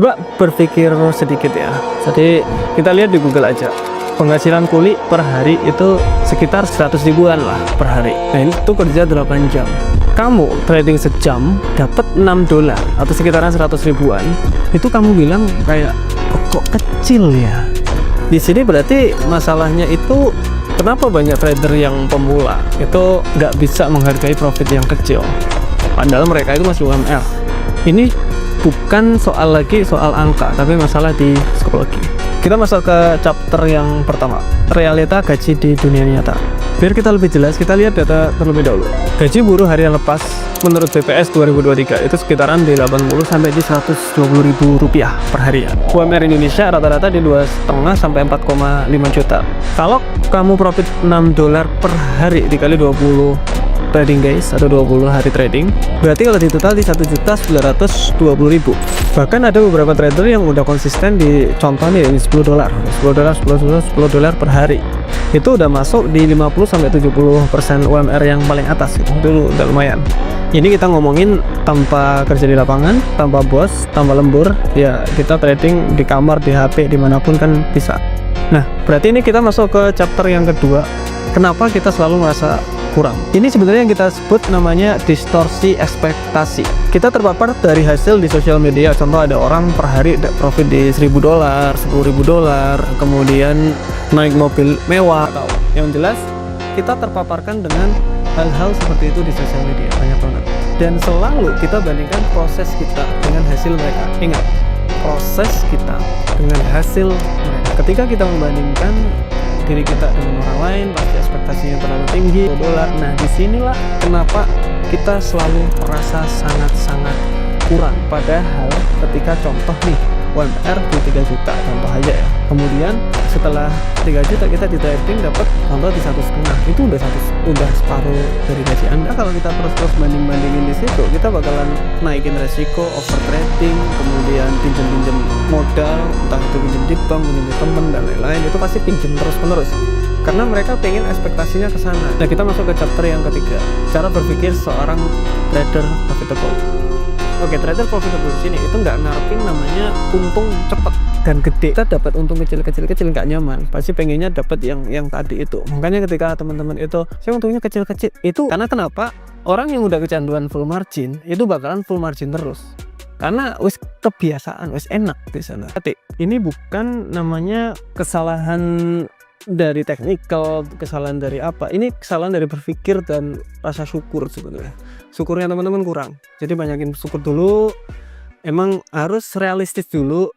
Coba berpikir sedikit ya. Jadi kita lihat di Google aja. Penghasilan kuli per hari itu sekitar 100 ribuan lah per hari. Nah, itu kerja 8 jam. Kamu trading sejam dapat 6 dolar atau sekitaran 100 ribuan. Itu kamu bilang kayak kok kecil ya. Di sini berarti masalahnya itu kenapa banyak trader yang pemula itu nggak bisa menghargai profit yang kecil. Padahal mereka itu masih UMR. Ini bukan soal angka, tapi masalah di psikologi. Kita masuk ke chapter yang pertama, realita gaji di dunia nyata. Biar kita lebih jelas, kita lihat data terlebih dahulu. Gaji buruh harian lepas menurut BPS 2023 itu sekitaran di 80 sampai di 120 ribu rupiah per hari ya. UMR Indonesia rata-rata di 2,5 sampai 4,5 juta. Kalau kamu profit 6 dolar per hari dikali 20 trading guys, atau 20 hari trading, berarti kalau di total di 1.920.000. Bahkan ada beberapa trader yang udah konsisten di contoh nih, ini 10 dolar per hari. Itu udah masuk di 50-70% UMR yang paling atas gitu. Itu udah lumayan. Ini kita ngomongin tanpa kerja di lapangan, tanpa bos, tanpa lembur, ya kita trading di kamar, di HP, dimanapun kan bisa. Nah, berarti ini kita masuk ke chapter yang kedua. Kenapa kita selalu merasa kurang? Ini sebenarnya yang kita sebut namanya distorsi ekspektasi. Kita terpapar dari hasil di sosial media. Contoh ada orang per hari profit di 1.000 dolar, 10.000 dolar, kemudian naik mobil mewah. Yang jelas kita terpaparkan dengan hal-hal seperti itu di sosial media banyak banget. Dan selalu kita bandingkan proses kita dengan hasil mereka. Ingat, proses kita dengan hasil mereka. Ketika kita membandingkan diri kita dengan orang lain, pasti ekspektasinya terlalu tinggi, dolar. Nah, disinilah kenapa kita selalu merasa sangat-sangat kurang. Padahal ketika contoh nih, UMR di 3 juta, contoh aja ya. Kemudian setelah 3 juta kita di trading dapat contoh di 1,5. Itu udah separuh dari gaji Anda. Kalau kita terus banding-bandingin di situ, kita bakalan naikin resiko over trading, kemudian pinjam modal, entah itu pinjam di bank, pinjam di temen dan lain-lain. Itu pasti pinjam terus-menerus karena mereka pengen ekspektasinya ke sana. Nah, kita masuk ke chapter yang ketiga, cara berpikir seorang trader profitable. Oke, trader profitable sini itu nggak ngarepin namanya untung cepet dan gede. Kita dapat untung kecil nggak nyaman. Pasti pengennya dapat yang tadi itu. Makanya ketika teman-teman itu, saya untungnya kecil-kecil, itu karena kenapa? Orang yang udah kecanduan full margin itu bakalan full margin terus. Karena wis kebiasaan, wis enak di sana. Ini bukan namanya kesalahan dari technical, kesalahan dari apa. Ini kesalahan dari berpikir dan rasa syukur sebenarnya. Syukurnya teman-teman kurang. Jadi banyakin syukur dulu. Emang harus realistis dulu.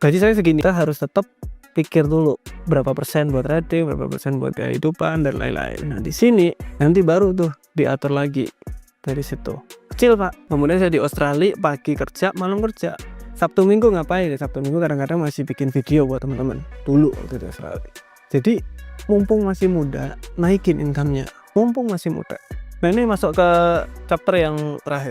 Gaji saya segini, kita harus tetap pikir dulu berapa persen buat trading, berapa persen buat kehidupan dan lain-lain. Nah, di sini nanti baru tuh diatur lagi dari situ. Kecil, Pak. Kemudian saya di Australia pagi kerja, malam kerja. Sabtu Minggu ngapain? Sabtu Minggu kadang-kadang masih bikin video buat teman-teman. Dulu waktu di Australia. Jadi mumpung masih muda, naikin income-nya. Mumpung masih muda. Nah, ini masuk ke chapter yang terakhir.